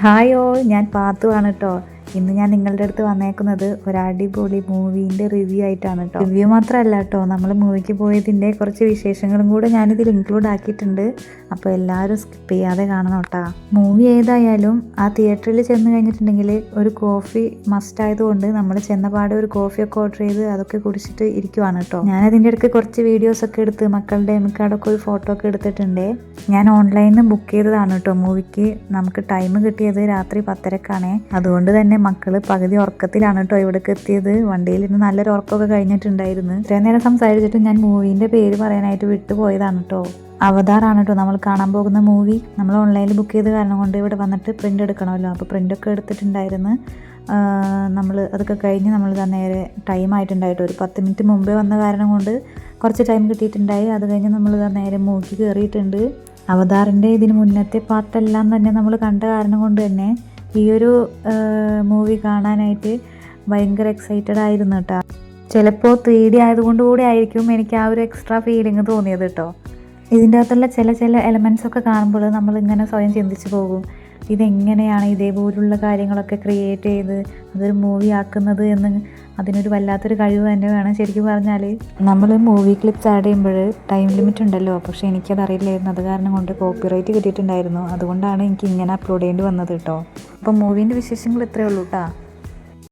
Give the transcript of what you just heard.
Hi all, ഞാൻ പാത്തു ആണ് കേട്ടോ. ഇന്ന് ഞാൻ നിങ്ങളുടെ അടുത്ത് വന്നേക്കുന്നത് ഒരു അടിപൊളി മൂവീൻ്റെ റിവ്യൂ ആയിട്ടാണ് കേട്ടോ. റിവ്യൂ മാത്രമല്ല കേട്ടോ, നമ്മൾ മൂവിക്ക് പോയതിൻ്റെ കുറച്ച് വിശേഷങ്ങളും കൂടെ ഞാനിതിൽ ഇൻക്ലൂഡ് ആക്കിയിട്ടുണ്ട്. അപ്പോൾ എല്ലാവരും സ്കിപ്പ് ചെയ്യാതെ കാണണം കേട്ടോ. മൂവി ഏതായാലും ആ തിയേറ്ററിൽ ചെന്ന് കഴിഞ്ഞിട്ടുണ്ടെങ്കിൽ ഒരു കോഫി മസ്റ്റ് ആയതുകൊണ്ട് നമ്മൾ ചെന്നപാടെ ഒരു കോഫിയൊക്കെ ഓർഡർ ചെയ്ത് അതൊക്കെ കുടിച്ചിട്ട് ഇരിക്കുവാണ് കേട്ടോ. ഞാൻ അതിൻ്റെ ഇടയ്ക്ക് കുറച്ച് വീഡിയോസൊക്കെ എടുത്ത് മക്കളുടെ എമിക്കാടൊക്കെ ഒരു ഫോട്ടോ ഒക്കെ എടുത്തിട്ടുണ്ട്. ഞാൻ ഓൺലൈനിൽ ബുക്ക് ചെയ്തതാണ് കേട്ടോ മൂവിക്ക്. നമുക്ക് ടൈം കിട്ടിയത് രാത്രി 10:30-ക്കാണ്. അതുകൊണ്ട് തന്നെ മക്കള് പകുതി ഉറക്കത്തിലാണ് കേട്ടോ ഇവിടേക്ക് എത്തിയത്. വണ്ടിയിൽ ഇന്ന് നല്ലൊരു ഉറക്കമൊക്കെ കഴിഞ്ഞിട്ടുണ്ടായിരുന്നു. ഇത്രയും നേരം സംസാരിച്ചിട്ട് ഞാൻ മൂവീൻ്റെ പേര് പറയാനായിട്ട് വിട്ടുപോയതാണ് കേട്ടോ. അവതാറാണ് കേട്ടോ നമ്മൾ കാണാൻ പോകുന്ന മൂവി. നമ്മൾ ഓൺലൈനിൽ ബുക്ക് ചെയ്ത കാരണം കൊണ്ട് ഇവിടെ വന്നിട്ട് പ്രിൻ്റ് എടുക്കണമല്ലോ. അപ്പോൾ പ്രിൻ്റൊക്കെ എടുത്തിട്ടുണ്ടായിരുന്നു. നമ്മൾ അതൊക്കെ കഴിഞ്ഞ് നമ്മൾ നേരെ ടൈം ആയിട്ടുണ്ടായിട്ട് ഒരു 10 മിനിറ്റ് മുമ്പേ വന്ന കാരണം കൊണ്ട് കുറച്ച് ടൈം കിട്ടിയിട്ടുണ്ടായി. അത് കഴിഞ്ഞ് നമ്മൾ നേരെ മൂവിക്ക് കയറിയിട്ടുണ്ട്. അവതാറിൻ്റെ ഇതിന് മുന്നത്തെ പാർട്ടെല്ലാം തന്നെ നമ്മൾ കണ്ട കാരണം കൊണ്ട് തന്നെ ഈ ഒരു മൂവി കാണാനായിട്ട് ഭയങ്കര എക്സൈറ്റഡ് ആയിരുന്നു കേട്ടോ. ചിലപ്പോൾ 3D ആയതുകൊണ്ട് കൂടി ആയിരിക്കും എനിക്ക് ആ ഒരു എക്സ്ട്രാ ഫീലിംഗ് തോന്നിയത് കേട്ടോ. ഇതിൻ്റെ അകത്തുള്ള ചില എലമെൻറ്റ്സൊക്കെ കാണുമ്പോൾ നമ്മളിങ്ങനെ സ്വയം ചിന്തിച്ച് പോകും, ഇതെങ്ങനെയാണ് ഇതേപോലുള്ള കാര്യങ്ങളൊക്കെ ക്രിയേറ്റ് ചെയ്ത് അതൊരു മൂവി ആക്കുന്നത് എന്ന്. അതിനൊരു വല്ലാത്തൊരു കഴിവ് തന്നെ വേണം ശരിക്കും പറഞ്ഞാൽ. നമ്മൾ മൂവി ക്ലിപ്സ് ആഡ് ചെയ്യുമ്പോൾ ടൈം ലിമിറ്റ് ഉണ്ടല്ലോ, പക്ഷേ എനിക്കത് അറിയില്ലായിരുന്നു. അത് കാരണം കൊണ്ട് കോപ്പിറൈറ്റ് കിട്ടിയിട്ടുണ്ടായിരുന്നു. അതുകൊണ്ടാണ് എനിക്ക് ഇങ്ങനെ അപ്ലോഡ് ചെയ്യേണ്ടി വന്നത് കേട്ടോ. അപ്പോൾ മൂവീൻ്റെ വിശേഷങ്ങൾ ഇത്രയേ ഉള്ളൂ കേട്ടോ.